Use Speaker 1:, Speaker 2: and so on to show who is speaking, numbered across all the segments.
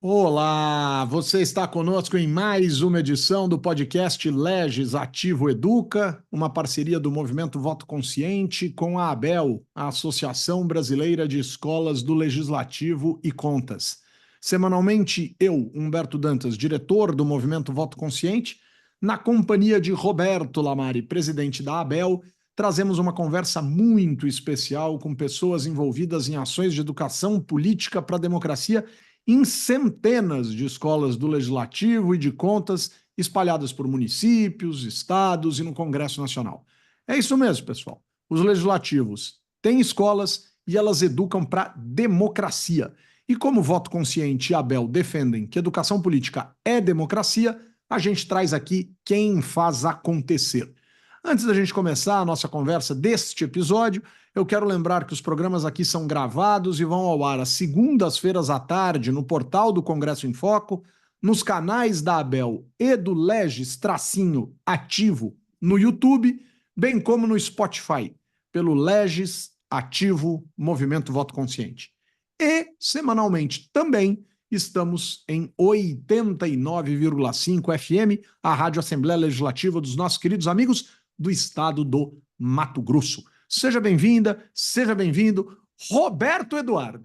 Speaker 1: Olá, você está conosco em mais uma edição do podcast Legislativo Educa, uma parceria do Movimento Voto Consciente com a ABEL, a Associação Brasileira de Escolas do Legislativo e Contas. Semanalmente, eu, Humberto Dantas, diretor do Movimento Voto Consciente, na companhia de Roberto Lamari, presidente da ABEL, trazemos uma conversa muito especial com pessoas envolvidas em ações de educação política para a democracia em centenas de escolas do Legislativo e de Contas espalhadas por municípios, estados e no Congresso Nacional. É isso mesmo, pessoal. Os legislativos têm escolas e elas educam para democracia. E como o Voto Consciente e a Abel defendem que educação política é democracia, a gente traz aqui quem faz acontecer. Antes da gente começar a nossa conversa deste episódio, eu quero lembrar que os programas aqui são gravados e vão ao ar às segundas-feiras à tarde no portal do Congresso em Foco, nos canais da Abel e do Legis Tracinho Ativo no YouTube, bem como no Spotify, pelo Legis Ativo Movimento Voto Consciente. E, semanalmente, também estamos em 89,5 FM, a Rádio Assembleia Legislativa dos nossos queridos amigos do estado do Mato Grosso. Seja bem-vinda, seja bem-vindo, Roberto Eduardo,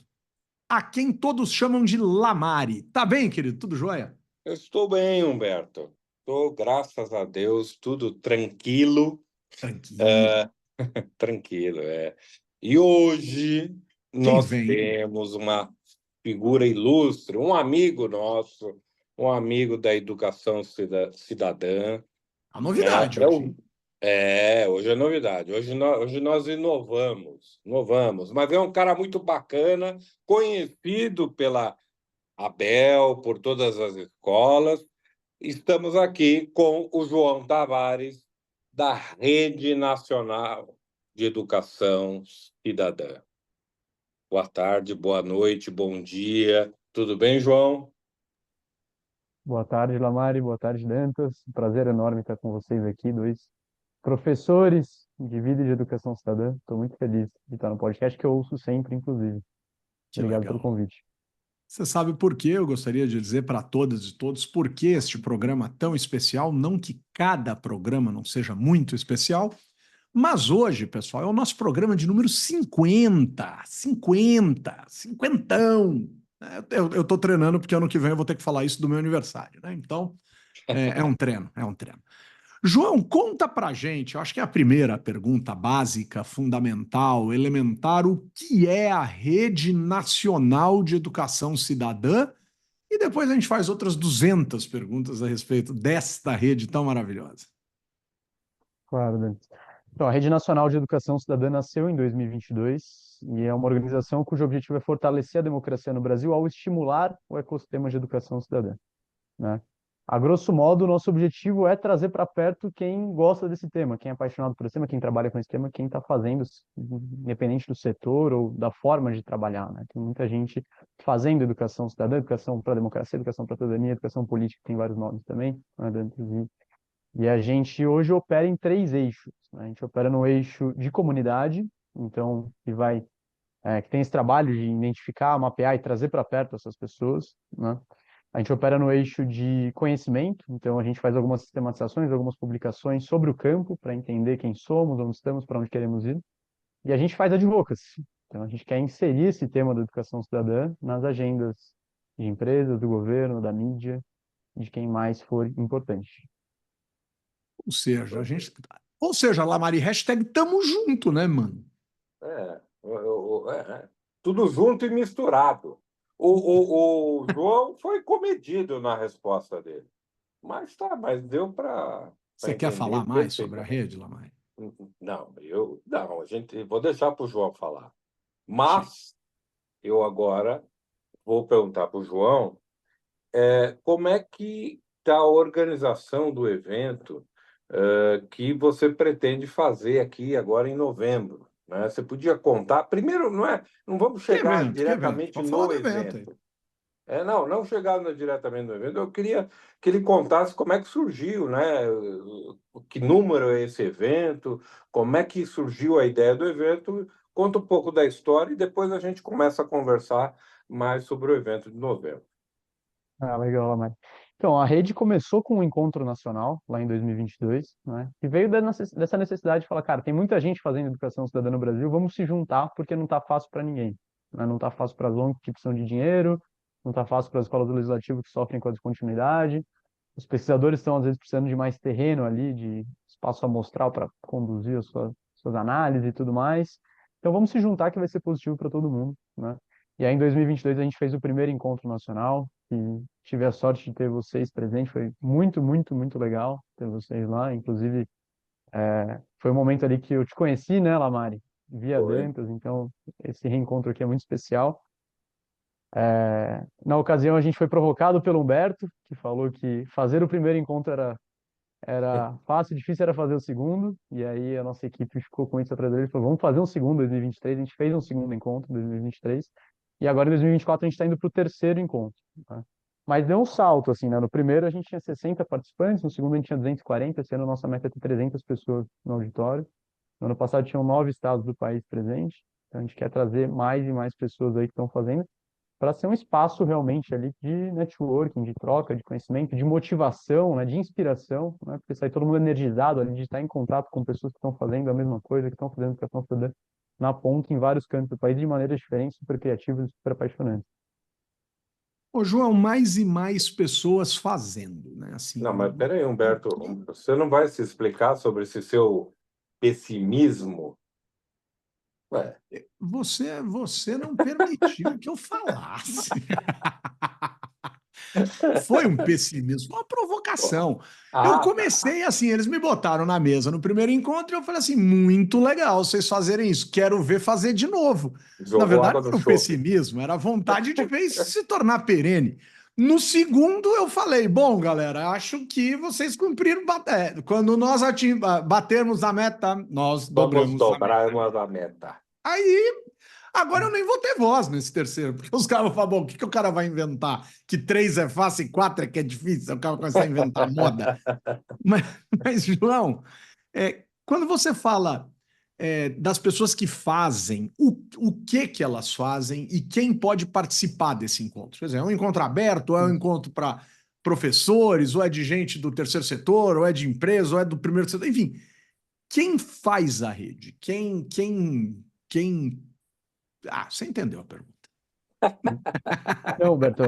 Speaker 1: a quem todos chamam de Lamari. Tá bem, querido? Tudo jóia?
Speaker 2: Eu estou bem, Humberto. Estou, graças a Deus, tudo tranquilo.
Speaker 1: Tranquilo.
Speaker 2: É, tranquilo, é. E hoje
Speaker 1: Quem
Speaker 2: nós
Speaker 1: vem?
Speaker 2: temos uma figura ilustre, um amigo nosso, um amigo da educação cidadã,
Speaker 1: A
Speaker 2: né?
Speaker 1: novidade hoje, hein?
Speaker 2: Hoje é novidade. Hoje nós inovamos. Mas é um cara muito bacana, conhecido pela Abel, por todas as escolas. Estamos aqui com o João Tavares, da Rede Nacional de Educação Cidadã. Boa tarde, boa noite, bom dia. Tudo bem, João?
Speaker 3: Boa tarde, Lamari. Boa tarde, Dantas. Um prazer enorme estar com vocês aqui, dois professores de vida e de educação cidadã. Estou muito feliz de estar no podcast que eu ouço sempre, inclusive.
Speaker 1: Que
Speaker 3: Obrigado pelo
Speaker 1: legal.
Speaker 3: convite.
Speaker 1: Você sabe por que eu gostaria de dizer para todas e todos por que este programa tão especial, não que cada programa não seja muito especial, mas hoje, pessoal, é o nosso programa de número 50, eu estou treinando porque ano que vem eu vou ter que falar isso do meu aniversário, né? Então, é um treino, é um treino. João, conta pra gente, eu acho que é a primeira pergunta básica, fundamental, elementar, o que é a Rede Nacional de Educação Cidadã? E depois a gente faz outras 200 perguntas a respeito desta rede tão maravilhosa.
Speaker 3: Claro, Dantas. Então, a Rede Nacional de Educação Cidadã nasceu em 2022 e é uma organização cujo objetivo é fortalecer a democracia no Brasil ao estimular o ecossistema de educação cidadã, né? A grosso modo, o nosso objetivo é trazer para perto quem gosta desse tema, quem é apaixonado por esse tema, quem trabalha com esse tema, quem está fazendo, independente do setor ou da forma de trabalhar, né? Tem muita gente fazendo educação cidadã, educação para a democracia, educação para a cidadania, educação política, tem vários nomes também, né? E a gente hoje opera em três eixos, né? A gente opera no eixo de comunidade, então, que tem esse trabalho de identificar, mapear e trazer para perto essas pessoas, né? A gente opera no eixo de conhecimento, então a gente faz algumas sistematizações, algumas publicações sobre o campo para entender quem somos, onde estamos, para onde queremos ir. E a gente faz advocacy. Então a gente quer inserir esse tema da educação cidadã nas agendas de empresas, do governo, da mídia, de quem mais for importante.
Speaker 1: Ou seja, a gente. Ou seja, Lamari, hashtag tamo junto, né, mano?
Speaker 2: Tudo junto e misturado. O João foi comedido na resposta dele. Mas deu para
Speaker 1: Você quer
Speaker 2: entender
Speaker 1: falar mais sobre a
Speaker 2: perfeitamente.
Speaker 1: rede, Lamari?
Speaker 2: Não, vou deixar para o João falar.
Speaker 1: Sim.
Speaker 2: Mas eu agora vou perguntar para o João, como é que está a organização do evento que você pretende fazer aqui agora em novembro, né? Você podia contar, primeiro, não vamos
Speaker 1: Que
Speaker 2: chegar
Speaker 1: evento? Que evento?
Speaker 2: diretamente
Speaker 1: Pode falar
Speaker 2: no
Speaker 1: do evento aí.
Speaker 2: evento. Não chegar diretamente no evento. Eu queria que ele contasse como é que surgiu, né? Que número é esse evento, como é que surgiu a ideia do evento. Conta um pouco da história e depois a gente começa a conversar mais sobre o evento de novembro.
Speaker 3: Ah, legal, Lamar. Então, a rede começou com um encontro nacional, lá em 2022, né? E veio dessa necessidade de falar, cara, tem muita gente fazendo educação cidadã no Brasil, vamos se juntar, porque não está fácil para ninguém, né? Não está fácil para as ONGs que precisam de dinheiro, não está fácil para as escolas do legislativo que sofrem com a descontinuidade. Os pesquisadores estão, às vezes, precisando de mais terreno ali, de espaço amostral para conduzir as suas análises e tudo mais. Então, vamos se juntar que vai ser positivo para todo mundo, né? E aí, em 2022, a gente fez o primeiro encontro nacional, e tive a sorte de ter vocês presentes. Foi muito, muito, muito legal ter vocês lá. Inclusive, foi um momento ali que eu te conheci, né, Lamari? Via
Speaker 2: Foi.
Speaker 3: Dantas, então esse reencontro aqui é muito especial. Na ocasião, a gente foi provocado pelo Humberto, que falou que fazer o primeiro encontro era fácil, difícil era fazer o segundo, e aí a nossa equipe ficou com isso atrás dele e falou, vamos fazer um segundo em 2023, a gente fez um segundo encontro em 2023, e agora em 2024 a gente está indo para o terceiro encontro, tá? Mas deu um salto, assim, né? No primeiro a gente tinha 60 participantes, no segundo a gente tinha 240, esse ano a nossa meta é ter 300 pessoas no auditório, no ano passado tinham 9 estados do país presentes, então a gente quer trazer mais e mais pessoas aí que estão fazendo, para ser um espaço realmente ali de networking, de troca, de conhecimento, de motivação, né, de inspiração, né, porque sai todo mundo energizado ali de estar em contato com pessoas que estão fazendo a mesma coisa, que estão fazendo o que estão fazendo na ponta em vários cantos do país de maneiras diferentes, super criativas e super apaixonantes.
Speaker 1: Ô, João, mais e mais pessoas fazendo, né?
Speaker 2: Não, mas
Speaker 1: Assim,
Speaker 2: peraí, Humberto, você não vai se explicar sobre esse seu pessimismo? Ué,
Speaker 1: você não permitiu que eu falasse. Foi um pessimismo, foi uma
Speaker 2: ó.
Speaker 1: provocação. Eu
Speaker 2: Tá.
Speaker 1: comecei assim, eles me botaram na mesa no primeiro encontro e eu falei assim, muito legal vocês fazerem isso, quero ver fazer de novo. Na
Speaker 2: Jogou
Speaker 1: verdade,
Speaker 2: água
Speaker 1: não
Speaker 2: no
Speaker 1: era o
Speaker 2: chope.
Speaker 1: pessimismo, era a vontade de ver isso se tornar perene. No segundo, eu falei, bom, galera, acho que vocês cumpriram, quando nós batermos a meta, nós
Speaker 2: Vamos
Speaker 1: dobramos a
Speaker 2: dobrar
Speaker 1: meta.
Speaker 2: uma da meta.
Speaker 1: Aí agora eu nem vou ter voz nesse terceiro, porque os caras vão falar, bom, o que, que o cara vai inventar? Que três é fácil e quatro é que é difícil, o cara vai começar a inventar moda. Mas, mas João, quando você fala das pessoas que fazem, o que elas fazem e quem pode participar desse encontro? Quer dizer, é um encontro aberto, ou é um encontro para professores, ou é de gente do terceiro setor, ou é de empresa, ou é do primeiro setor, enfim, quem faz a rede? Quem você entendeu a pergunta.
Speaker 3: Não, Bertão,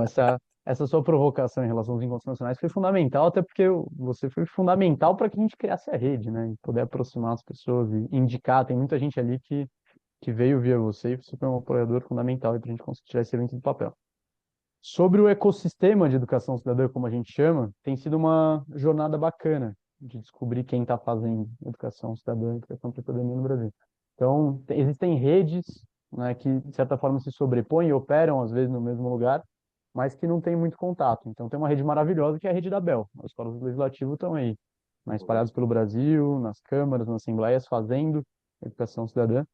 Speaker 3: essa sua provocação em relação aos encontros nacionais foi fundamental, até porque você foi fundamental para que a gente criasse a rede, né? E poder aproximar as pessoas e indicar. Tem muita gente ali que veio via você e você foi um apoiador fundamental para a gente conseguir tirar esse evento do papel. Sobre o ecossistema de educação cidadã, como a gente chama, tem sido uma jornada bacana de descobrir quem está fazendo educação cidadã, educação para cidadania no Brasil. Então, existem redes, né, que, de certa forma, se sobrepõem e operam, às vezes, no mesmo lugar, mas que não têm muito contato. Então, tem uma rede maravilhosa que é a rede da BEL. As escolas do Legislativo estão aí, né, espalhadas pelo Brasil, nas câmaras, nas assembleias, fazendo educação cidadã.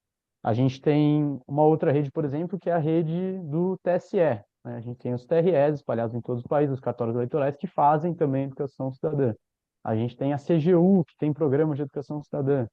Speaker 3: A gente tem uma outra rede, por exemplo, que é a rede do TSE, né? A gente tem os TREs espalhados em todos os países, os cartórios eleitorais, que fazem também educação cidadã. A gente tem a CGU, que tem programas de educação cidadã.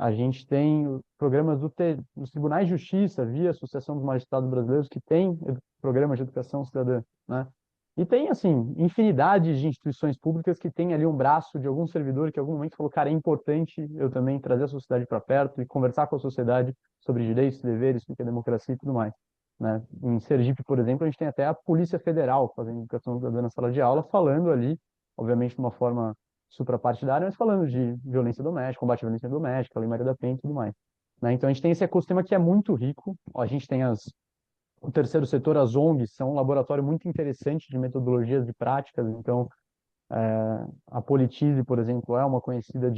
Speaker 3: A gente tem programas dos tribunais de justiça, via Associação dos Magistrados Brasileiros, que tem programas de educação cidadã, né? E tem, assim, infinidade de instituições públicas que tem ali um braço de algum servidor que em algum momento falou, cara, é importante eu também trazer a sociedade para perto e conversar com a sociedade sobre direitos, deveres, o que é democracia e tudo mais, né? Em Sergipe, por exemplo, a gente tem até a Polícia Federal fazendo educação cidadã na sala de aula, falando ali, obviamente de uma forma suprapartidária, mas falando de violência doméstica, combate à violência doméstica, Lei Maria da Penha e tudo mais, né? Então a gente tem esse ecossistema que é muito rico. A gente tem o terceiro setor, as ONGs, são um laboratório muito interessante de metodologias e práticas. Então, a Politize, por exemplo, é uma conhecida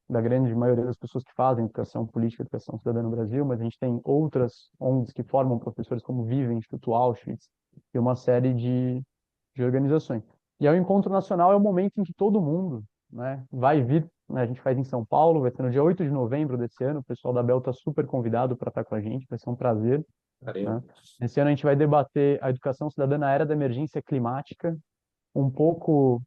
Speaker 3: da grande maioria das pessoas que fazem educação política, educação cidadã no Brasil, mas a gente tem outras ONGs que formam professores como o Vive, Instituto Auschwitz e uma série de organizações. E aí o Encontro Nacional é o momento em que todo mundo, né, vai vir, né, a gente faz em São Paulo, vai ser no dia 8 de novembro desse ano, o pessoal da Bel está super convidado para estar com a gente, vai ser um prazer, né?
Speaker 2: Caramba.
Speaker 3: Esse ano a gente vai debater a educação cidadã na era da emergência climática, um pouco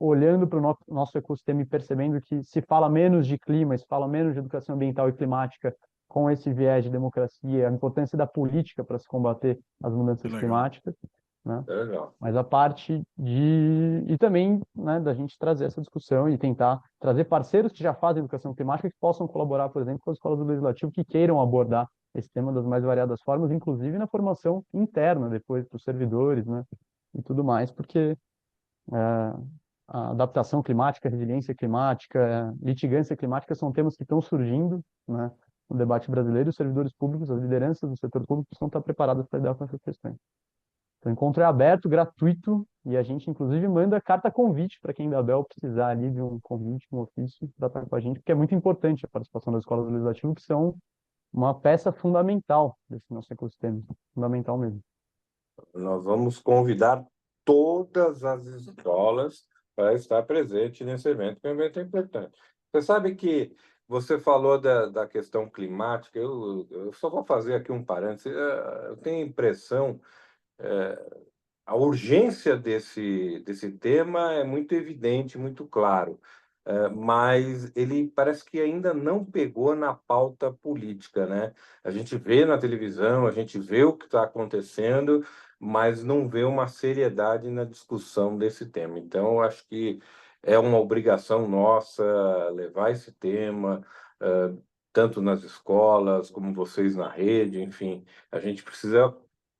Speaker 3: olhando para o nosso ecossistema e percebendo que se fala menos de clima, se fala menos de educação ambiental e climática com esse viés de democracia, a importância da política para se combater as
Speaker 1: Que
Speaker 3: mudanças
Speaker 1: legal.
Speaker 3: climáticas, né?
Speaker 2: Legal.
Speaker 3: Mas a parte de... E também, né, da gente trazer essa discussão e tentar trazer parceiros que já fazem educação climática que possam colaborar, por exemplo, com as escolas do Legislativo que queiram abordar esse tema das mais variadas formas, inclusive na formação interna depois para os servidores, né? E tudo mais, porque a adaptação climática, a resiliência climática, a litigância climática são temas que estão surgindo, né, no debate brasileiro, e os servidores públicos, as lideranças do setor público precisam estar preparadas para lidar com essas questões. Então, o encontro é aberto, gratuito, e a gente, inclusive, manda carta convite para quem da Abel precisar ali de um convite, um ofício, para estar com a gente, porque é muito importante a participação das escolas do Legislativo, que são uma peça fundamental desse nosso ecossistema, fundamental mesmo.
Speaker 2: Nós vamos convidar todas as escolas para estar presente nesse evento, que é um evento importante. Você sabe que você falou da questão climática, eu só vou fazer aqui um parênteses. Eu tenho a impressão, a urgência desse tema é muito evidente, muito claro, mas ele parece que ainda não pegou na pauta política, né? A gente vê na televisão, a gente vê o que está acontecendo, mas não vê uma seriedade na discussão desse tema. Então, eu acho que é uma obrigação nossa levar esse tema, tanto nas escolas como vocês na rede, enfim, a gente precisa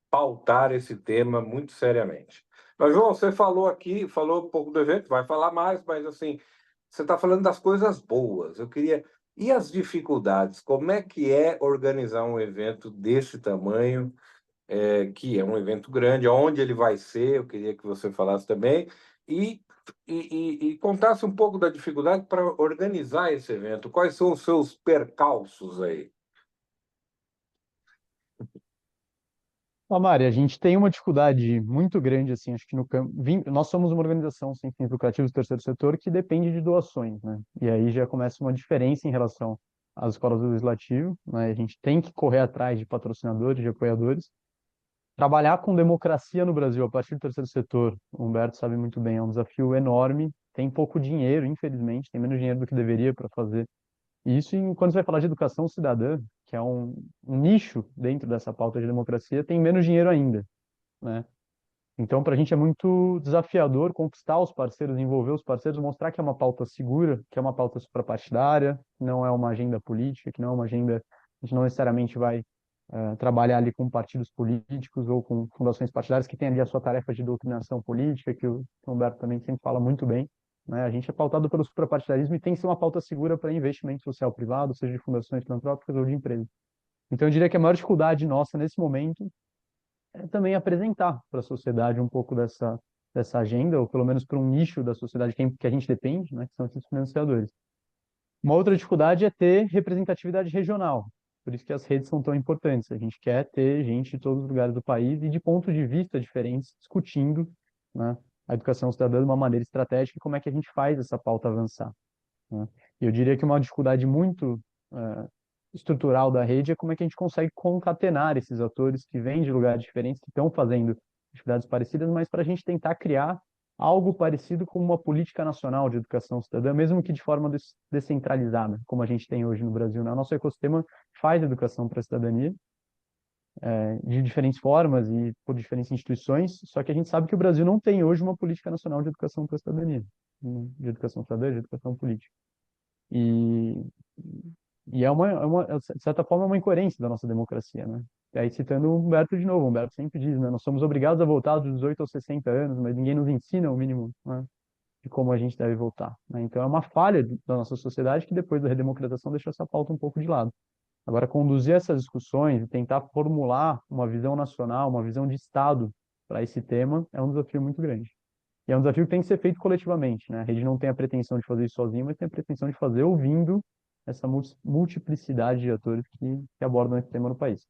Speaker 2: pautar esse tema muito seriamente. Mas, João, você falou aqui, falou um pouco do evento, vai falar mais, mas assim, você está falando das coisas boas. Eu queria. E as dificuldades? Como é que é organizar um evento desse tamanho, que é um evento grande, onde ele vai ser? Eu queria que você falasse também. E, e contasse um pouco da dificuldade para organizar esse evento. Quais são os seus percalços aí?
Speaker 3: Mari, a gente tem uma dificuldade muito grande, assim, acho que no campo. Nós somos uma organização sem fins lucrativos do terceiro setor que depende de doações, né? E aí já começa uma diferença em relação às escolas do legislativo, né? A gente tem que correr atrás de patrocinadores, de apoiadores. Trabalhar com democracia no Brasil a partir do terceiro setor, o Humberto sabe muito bem, é um desafio enorme. Tem pouco dinheiro, infelizmente, tem menos dinheiro do que deveria para fazer isso. E quando você vai falar de educação cidadã, que é um nicho dentro dessa pauta de democracia, tem menos dinheiro ainda, né? Então, para a gente é muito desafiador conquistar os parceiros, envolver os parceiros, mostrar que é uma pauta segura, que é uma pauta suprapartidária, que não é uma agenda política, que não é uma agenda. A gente não necessariamente vai trabalhar ali com partidos políticos ou com fundações partidárias que têm ali a sua tarefa de doutrinação política, que o Humberto também sempre fala muito bem, né? A gente é pautado pelo suprapartidarismo e tem que ser uma pauta segura para investimento social privado, seja de fundações filantrópicas ou de empresas. Então, eu diria que a maior dificuldade nossa nesse momento é também apresentar para a sociedade um pouco dessa agenda, ou pelo menos para um nicho da sociedade que a gente depende, né, que são esses financiadores. Uma outra dificuldade é ter representatividade regional. Por isso que as redes são tão importantes. A gente quer ter gente de todos os lugares do país e de pontos de vista diferentes discutindo, né, a educação cidadã de uma maneira estratégica e como é que a gente faz essa pauta avançar, né? E eu diria que uma dificuldade muito estrutural da rede é como é que a gente consegue concatenar esses atores que vêm de lugares diferentes, que estão fazendo atividades parecidas, mas para a gente tentar criar algo parecido com uma política nacional de educação cidadã, mesmo que de forma descentralizada, como a gente tem hoje no Brasil, né? O nosso ecossistema faz educação para a cidadania, de diferentes formas e por diferentes instituições, só que a gente sabe que o Brasil não tem hoje uma política nacional de educação para a cidadania, de educação cidadã, de educação política. E, e de certa forma, é uma incoerência da nossa democracia, né? E aí, citando o Humberto de novo, o Humberto sempre diz, né? Nós somos obrigados a voltar dos 18 aos 60 anos, mas ninguém nos ensina o mínimo, né, de como a gente deve voltar, né? Então, é uma falha da nossa sociedade que, depois da redemocratização, deixou essa pauta um pouco de lado. Agora, conduzir essas discussões e tentar formular uma visão nacional, uma visão de Estado para esse tema é um desafio muito grande. E é um desafio que tem que ser feito coletivamente, né? A rede não tem a pretensão de fazer isso sozinho, mas tem a pretensão de fazer ouvindo essa multiplicidade de atores que abordam esse tema no país.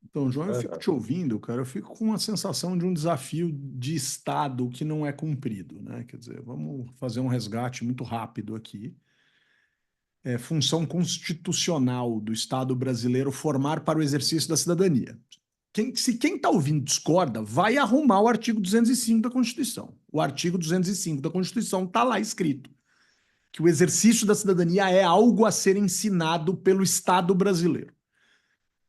Speaker 1: Então, João, eu fico te ouvindo, cara, eu fico com uma sensação de um desafio de Estado que não é cumprido, né? Quer dizer, vamos fazer um resgate muito rápido aqui. É função constitucional do Estado brasileiro formar para o exercício da cidadania. Se quem está ouvindo discorda, vai arrumar o artigo 205 da Constituição. O artigo 205 da Constituição está lá escrito que o exercício da cidadania é algo a ser ensinado pelo Estado brasileiro.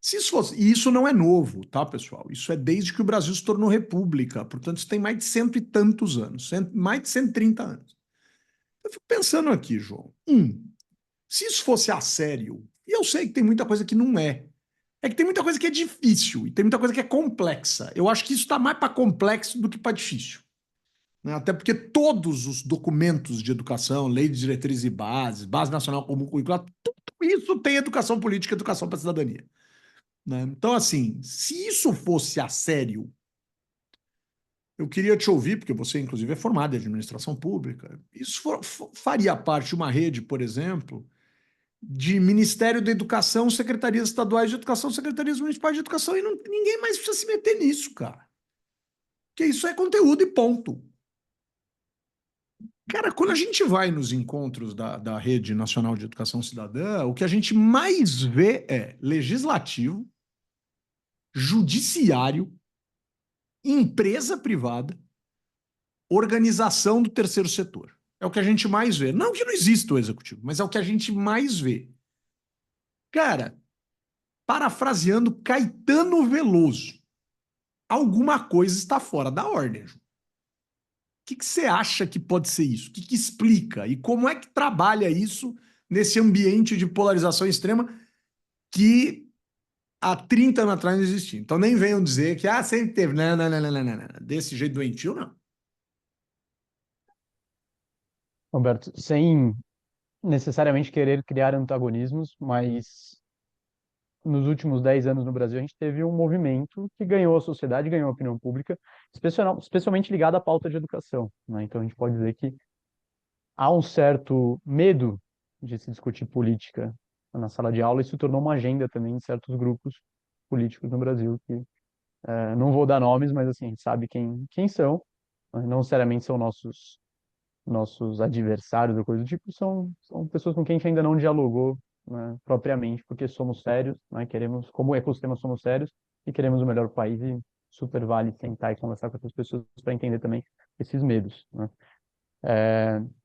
Speaker 1: Se isso fosse, e isso não é novo, tá, pessoal? Isso é desde que o Brasil se tornou república, portanto, isso tem mais de cento e tantos anos, mais de 130 anos. Eu fico pensando aqui, João. Se isso fosse a sério, e eu sei que tem muita coisa que não é que tem muita coisa que é difícil e tem muita coisa que é complexa. Eu acho que isso está mais para complexo do que para difícil, né? Até porque todos os documentos de educação, lei de diretrizes e bases, Base Nacional Comum Curricular, tudo isso tem educação política e educação para a cidadania, né? Então, assim, se isso fosse a sério, eu queria te ouvir, porque você, inclusive, é formado em administração pública. Isso faria parte de uma rede, por exemplo, de Ministério da Educação, Secretarias Estaduais de Educação, Secretarias Municipais de Educação, e ninguém mais precisa se meter nisso, cara. Porque isso é conteúdo e ponto. Cara, quando a gente vai nos encontros da Rede Nacional de Educação Cidadã, o que a gente mais vê é legislativo, judiciário, empresa privada, organização do terceiro setor. É o que a gente mais vê. Não que não exista o executivo, mas é o que a gente mais vê. Cara, parafraseando Caetano Veloso, alguma coisa está fora da ordem. O que você acha que pode ser isso? O que explica? E como é que trabalha isso nesse ambiente de polarização extrema que há 30 anos atrás não existia? Então nem venham dizer que sempre teve. Não, não, não, não, não, não, não. Desse jeito doentio, não.
Speaker 3: Roberto, sem necessariamente querer criar antagonismos, mas nos últimos 10 anos no Brasil a gente teve um movimento que ganhou a sociedade, ganhou a opinião pública, especialmente ligado à pauta de educação, né? Então a gente pode dizer que há um certo medo de se discutir política na sala de aula. Isso tornou uma agenda também em certos grupos políticos no Brasil, que não vou dar nomes, mas assim, a gente sabe quem são, né? Não necessariamente são nossos adversários ou coisa do tipo, são pessoas com quem a gente ainda não dialogou, né, propriamente, porque somos sérios, né, queremos, como ecossistema somos sérios e queremos o melhor país, e super vale sentar e conversar com essas pessoas para entender também esses medos, né?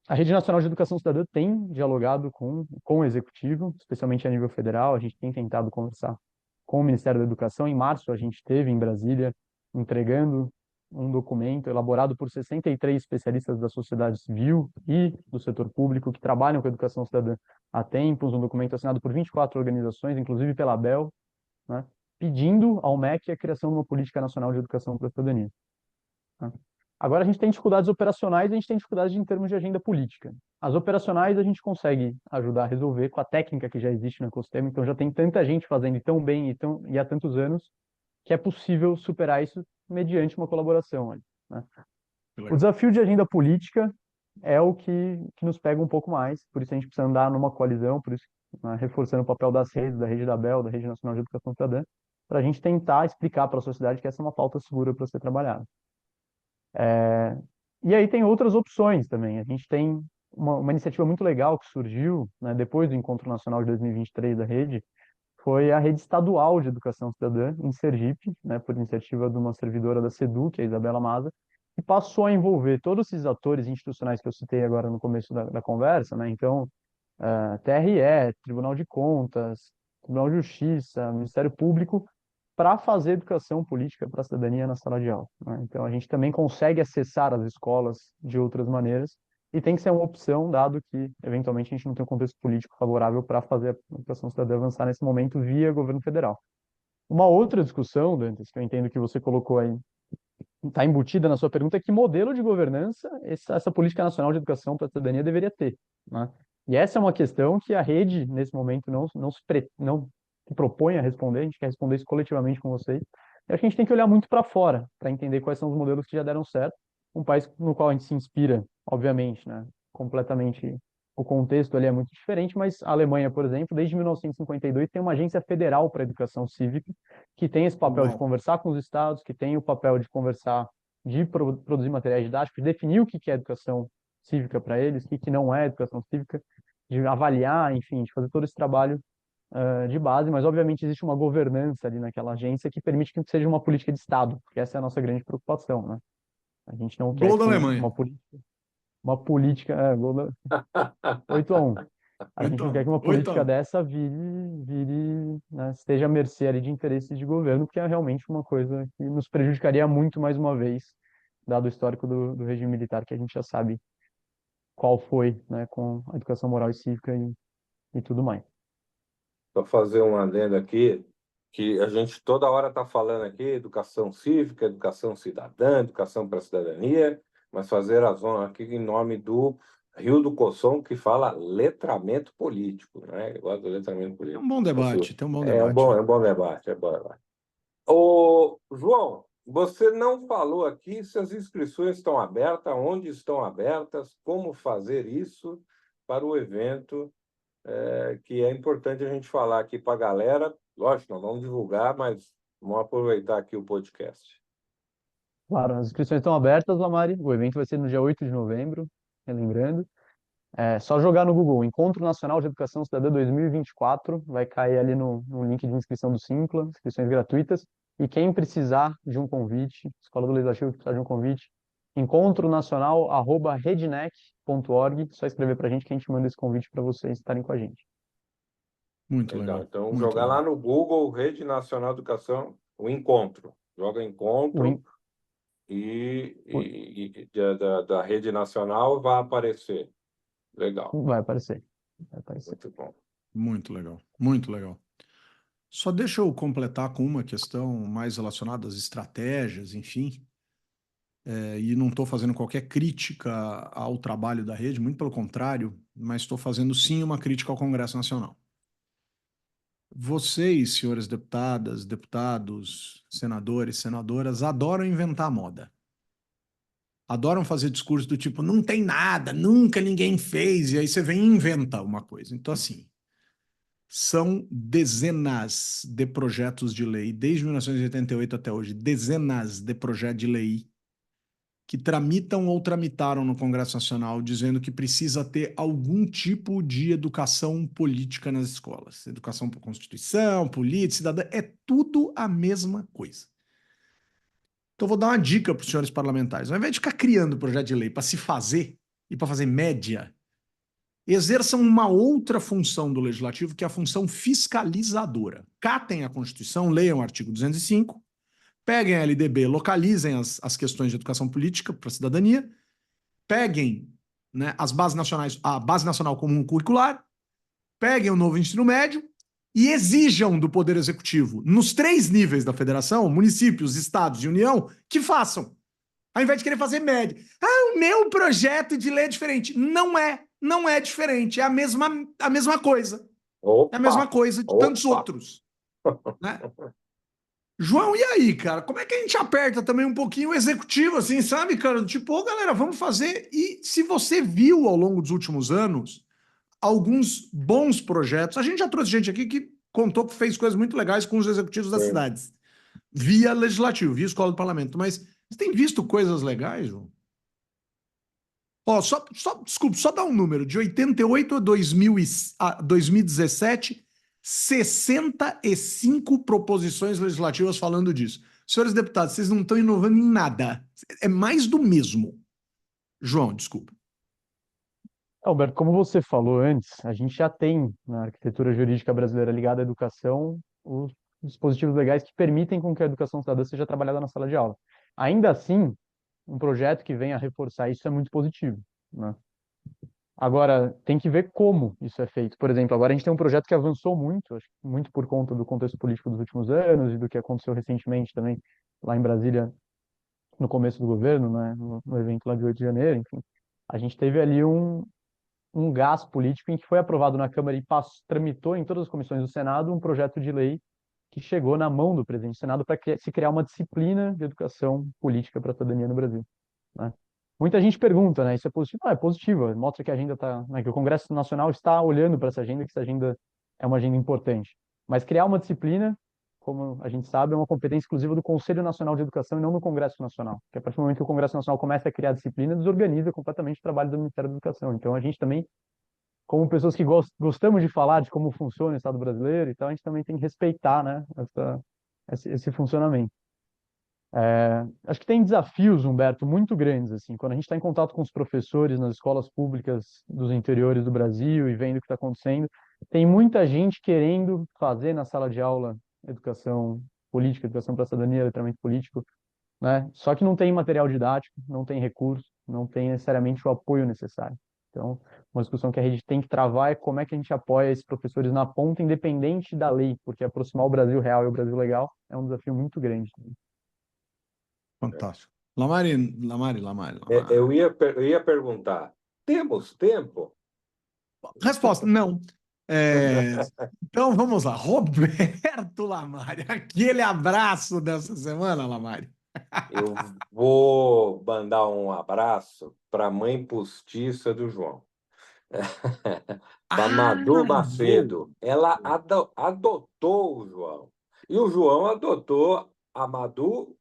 Speaker 3: A Rede Nacional de Educação Cidadã tem dialogado com o Executivo, especialmente a nível federal. A gente tem tentado conversar com o Ministério da Educação. Em março, a gente esteve em Brasília entregando um documento elaborado por 63 especialistas da sociedade civil e do setor público que trabalham com a educação cidadã há tempos, um documento assinado por 24 organizações, inclusive pela ABEL, né, pedindo ao MEC a criação de uma política nacional de educação para a cidadania, né? Agora a gente tem dificuldades operacionais e a gente tem dificuldades em termos de agenda política. As operacionais a gente consegue ajudar a resolver com a técnica que já existe no ecossistema, então já tem tanta gente fazendo tão bem e há tantos anos que é possível superar isso mediante uma colaboração, né? O desafio de agenda política é o que nos pega um pouco mais, por isso a gente precisa andar numa coalizão, por isso, né, reforçando o papel das redes, da Rede da Bel, da Rede Nacional de Educação Cidadã, para a gente tentar explicar para a sociedade que essa é uma pauta segura para ser trabalhada. E aí tem outras opções também. A gente tem uma iniciativa muito legal que surgiu, né, depois do Encontro Nacional de 2023 da rede, foi a Rede Estadual de Educação Cidadã, em Sergipe, né, por iniciativa de uma servidora da SEDU, que é a Isabela Maza, que passou a envolver todos esses atores institucionais que eu citei agora no começo da conversa, né? Então, TRE, Tribunal de Contas, Tribunal de Justiça, Ministério Público, para fazer educação política para a cidadania na sala de aula, né? Então, a gente também consegue acessar as escolas de outras maneiras e tem que ser uma opção, dado que, eventualmente, a gente não tem um contexto político favorável para fazer a educação cidadã avançar nesse momento via governo federal. Uma outra discussão, Dantas, que eu entendo que você colocou aí, está embutida na sua pergunta, é que modelo de governança essa política nacional de educação para a cidadania deveria ter, né? E essa é uma questão que a rede, nesse momento, não se propõe a responder, a gente quer responder isso coletivamente com vocês. E acho que a gente tem que olhar muito para fora, para entender quais são os modelos que já deram certo. Um país no qual a gente se inspira, obviamente, né? Completamente, o contexto ali é muito diferente, mas a Alemanha, por exemplo, desde 1952 tem uma agência federal para a educação cívica, que tem esse papel de conversar com os estados, que tem o papel de conversar, de produzir materiais didáticos, definir o que é educação cívica para eles, o que não é educação cívica, de avaliar, enfim, de fazer todo esse trabalho de base, mas obviamente existe uma governança ali naquela agência que permite que seja uma política de Estado, porque essa é a nossa grande preocupação, né? A gente não quer
Speaker 1: Gol da
Speaker 3: que
Speaker 1: Alemanha.
Speaker 3: uma política gol da 8-1. A gente não quer que uma
Speaker 1: Oito
Speaker 3: política
Speaker 1: anos.
Speaker 3: dessa vire, né, esteja à mercê ali de interesses de governo, que é realmente uma coisa que nos prejudicaria muito mais uma vez, dado o histórico do regime militar, que a gente já sabe qual foi, né, com a educação moral e cívica e tudo mais.
Speaker 2: Só fazer um adendo aqui, que a gente toda hora está falando aqui, educação cívica, educação cidadã, educação para a cidadania, mas fazer a zona aqui em nome do Rio do Cosson, que fala letramento político, né? Eu gosto do letramento
Speaker 1: É
Speaker 2: político.
Speaker 1: um bom debate, tem um bom debate.
Speaker 2: É um bom debate, é bom debate. Ô, João, você não falou aqui se as inscrições estão abertas, onde estão abertas, como fazer isso para o evento que é importante a gente falar aqui para a galera. Lógico, nós vamos divulgar, mas vamos aproveitar aqui o podcast.
Speaker 3: Claro, as inscrições estão abertas, Lamari. O evento vai ser no dia 8 de novembro, relembrando. É só jogar no Google, Encontro Nacional de Educação Cidadã 2024, vai cair ali no link de inscrição do Simpla, inscrições gratuitas. E quem precisar de um convite, Escola do Legislativo que precisar de um convite, encontronacional@rednec.org, só escrever para a gente que a gente manda esse convite para vocês estarem com a gente.
Speaker 1: Muito
Speaker 2: Legal.
Speaker 1: legal,
Speaker 2: Então,
Speaker 1: muito
Speaker 2: jogar lá
Speaker 1: legal.
Speaker 2: no Google, Rede Nacional de Educação, o encontro. Joga
Speaker 3: O,
Speaker 2: encontro
Speaker 3: en- o-
Speaker 2: da Rede Nacional vai aparecer. Legal.
Speaker 3: vai aparecer, vai aparecer.
Speaker 2: Muito bom.
Speaker 1: Muito legal, muito legal. Só deixa eu completar com uma questão mais relacionada às estratégias, enfim, e não estou fazendo qualquer crítica ao trabalho da rede, muito pelo contrário, mas estou fazendo sim uma crítica ao Congresso Nacional. Vocês, senhores deputadas, deputados, senadores, senadoras, adoram inventar moda. Adoram fazer discurso do tipo, não tem nada, nunca ninguém fez, e aí você vem e inventa uma coisa. Então, assim, são dezenas de projetos de lei, desde 1988 até hoje, dezenas de projetos de lei que tramitam ou tramitaram no Congresso Nacional dizendo que precisa ter algum tipo de educação política nas escolas. Educação por Constituição, política, cidadã, é tudo a mesma coisa. Então, vou dar uma dica para os senhores parlamentares. Ao invés de ficar criando projeto de lei para se fazer e para fazer média, exerçam uma outra função do legislativo, que é a função fiscalizadora. Catem a Constituição, leiam o artigo 205, peguem a LDB, localizem as questões de educação política para a cidadania, peguem, né, as bases nacionais, a Base Nacional Comum Curricular, peguem o novo ensino médio e exijam do Poder Executivo, nos três níveis da federação, municípios, estados e União, que façam. Ao invés de querer fazer média. Ah, o meu projeto de lei é diferente. Não é diferente. É a mesma coisa. É a mesma
Speaker 2: Opa!
Speaker 1: coisa de tantos
Speaker 2: Opa!
Speaker 1: outros. Né? João, e aí, cara? Como é que a gente aperta também um pouquinho o executivo, assim, sabe, cara? Tipo, ô, galera, vamos fazer. E se você viu ao longo dos últimos anos alguns bons projetos, a gente já trouxe gente aqui que contou que fez coisas muito legais com os executivos das
Speaker 2: Sim.
Speaker 1: cidades, via legislativo, via escola do parlamento. Mas você tem visto coisas legais, João? Ó, desculpa, só dar um número. De 88 a 2017, 65 proposições legislativas falando disso. Senhores deputados, vocês não estão inovando em nada. É mais do mesmo. João, desculpa.
Speaker 3: Alberto, como você falou antes, a gente já tem na arquitetura jurídica brasileira ligada à educação os dispositivos legais que permitem com que a educação cidadã seja trabalhada na sala de aula. Ainda assim, um projeto que venha a reforçar isso é muito positivo, né? Agora, tem que ver como isso é feito. Por exemplo, agora a gente tem um projeto que avançou muito, acho que muito por conta do contexto político dos últimos anos e do que aconteceu recentemente também lá em Brasília, no começo do governo, né, no evento lá de 8 de janeiro, enfim. A gente teve ali um gás político em que foi aprovado na Câmara e tramitou em todas as comissões do Senado um projeto de lei que chegou na mão do presidente do Senado para se criar uma disciplina de educação política para a cidadania no Brasil, né? Muita gente pergunta, né? Isso é positivo? Ah, é positivo. Mostra que a agenda está, né, que o Congresso Nacional está olhando para essa agenda, que essa agenda é uma agenda importante. Mas criar uma disciplina, como a gente sabe, é uma competência exclusiva do Conselho Nacional de Educação e não do Congresso Nacional. Porque a partir do momento que o Congresso Nacional começa a criar disciplina, desorganiza completamente o trabalho do Ministério da Educação. Então a gente também, como pessoas que gostamos de falar de como funciona o Estado brasileiro e tal, a gente também tem que respeitar, né, esse funcionamento. Acho que tem desafios, Humberto, muito grandes, assim, quando a gente está em contato com os professores nas escolas públicas dos interiores do Brasil e vendo o que está acontecendo, tem muita gente querendo fazer na sala de aula educação política, educação para a cidadania, letramento político, né? Só que não tem material didático, não tem recurso, não tem necessariamente o apoio necessário. Então, uma discussão que a rede tem que travar é como é que a gente apoia esses professores na ponta, independente da lei, porque aproximar o Brasil real e o Brasil legal é um desafio muito grande.
Speaker 1: Fantástico. Lamari, Lamari, Lamari,
Speaker 2: Eu
Speaker 1: Lamari.
Speaker 2: eu ia perguntar: temos tempo?
Speaker 1: Resposta, não. É, então vamos lá. Roberto Lamari, aquele abraço dessa semana, Lamari.
Speaker 2: Eu vou mandar um abraço para a mãe postiça do João, para
Speaker 1: Ah,
Speaker 2: Madu
Speaker 1: boa.
Speaker 2: Macedo. Ela adotou o João. E o João adotou a Madu,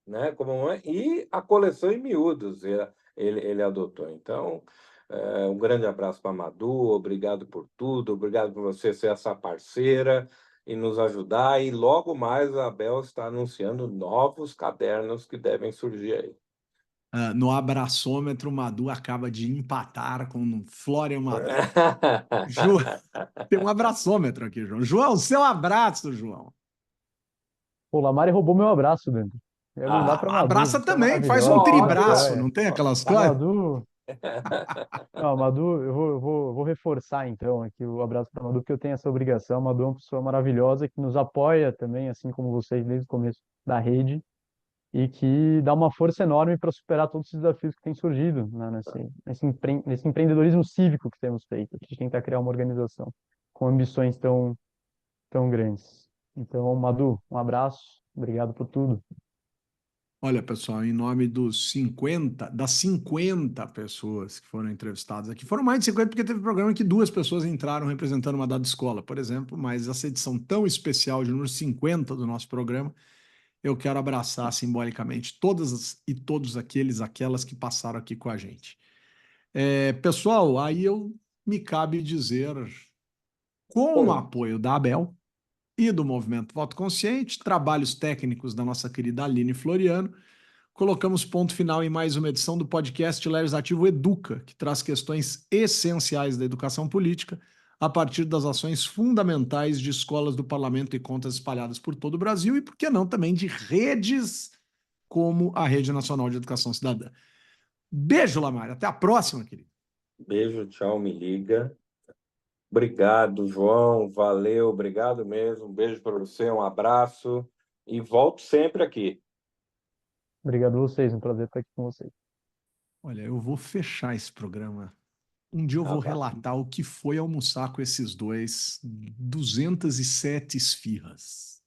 Speaker 2: né, como mãe, e a coleção em miúdos ele adotou. Então, um grande abraço para a Madu, obrigado por tudo, obrigado por você ser essa parceira e nos ajudar. E logo mais a Abel está anunciando novos cadernos que devem surgir aí.
Speaker 1: No abraçômetro, o Madu acaba de empatar com o Florian Mader. Ju, tem um abraçômetro aqui, João. João, seu abraço, João.
Speaker 3: Pô, o Lamari roubou meu abraço, dentro. Eu ia mandar pra Madu,
Speaker 1: Abraça
Speaker 3: que é
Speaker 1: também, faz um
Speaker 3: maravilhosa, que é uma
Speaker 1: tribraço,
Speaker 2: Olha,
Speaker 3: joia.
Speaker 1: não tem aquelas
Speaker 3: A
Speaker 1: coisas?
Speaker 3: Madu. Não, a Madu, eu vou reforçar então aqui o abraço para a Madu, porque eu tenho essa obrigação. A Madu é uma pessoa maravilhosa que nos apoia também, assim como vocês, desde o começo da rede, e que dá uma força enorme para superar todos os desafios que têm surgido, né, nesse empreendedorismo cívico que temos feito. A gente tentar criar uma organização com ambições tão grandes. Então, Madu, um abraço, obrigado por tudo.
Speaker 1: Olha, pessoal, em nome das 50 pessoas que foram entrevistadas aqui, foram mais de 50 porque teve programa que 2 pessoas entraram representando uma dada escola, por exemplo, mas essa edição tão especial de número 50 do nosso programa, eu quero abraçar simbolicamente e todos aquelas que passaram aqui com a gente. Pessoal, aí me cabe dizer, com o
Speaker 2: bom,
Speaker 1: apoio da Abel e do Movimento Voto Consciente, trabalhos técnicos da nossa querida Aline Floriano, colocamos ponto final em mais uma edição do podcast Legislativo Educa, que traz questões essenciais da educação política a partir das ações fundamentais de escolas do parlamento e contas espalhadas por todo o Brasil e, por que não, também de redes como a Rede Nacional de Educação Cidadã. Beijo, Lamar. Até a próxima, querido.
Speaker 2: beijo, tchau, me liga. Obrigado, João. Valeu, obrigado mesmo. Um beijo para você, um abraço e volto sempre aqui.
Speaker 3: Obrigado a vocês, um prazer estar aqui com vocês.
Speaker 1: Olha, eu vou fechar esse programa. Um dia eu
Speaker 2: Ah,
Speaker 1: vou
Speaker 2: tá.
Speaker 1: relatar o que foi almoçar com esses dois 207 esfirras.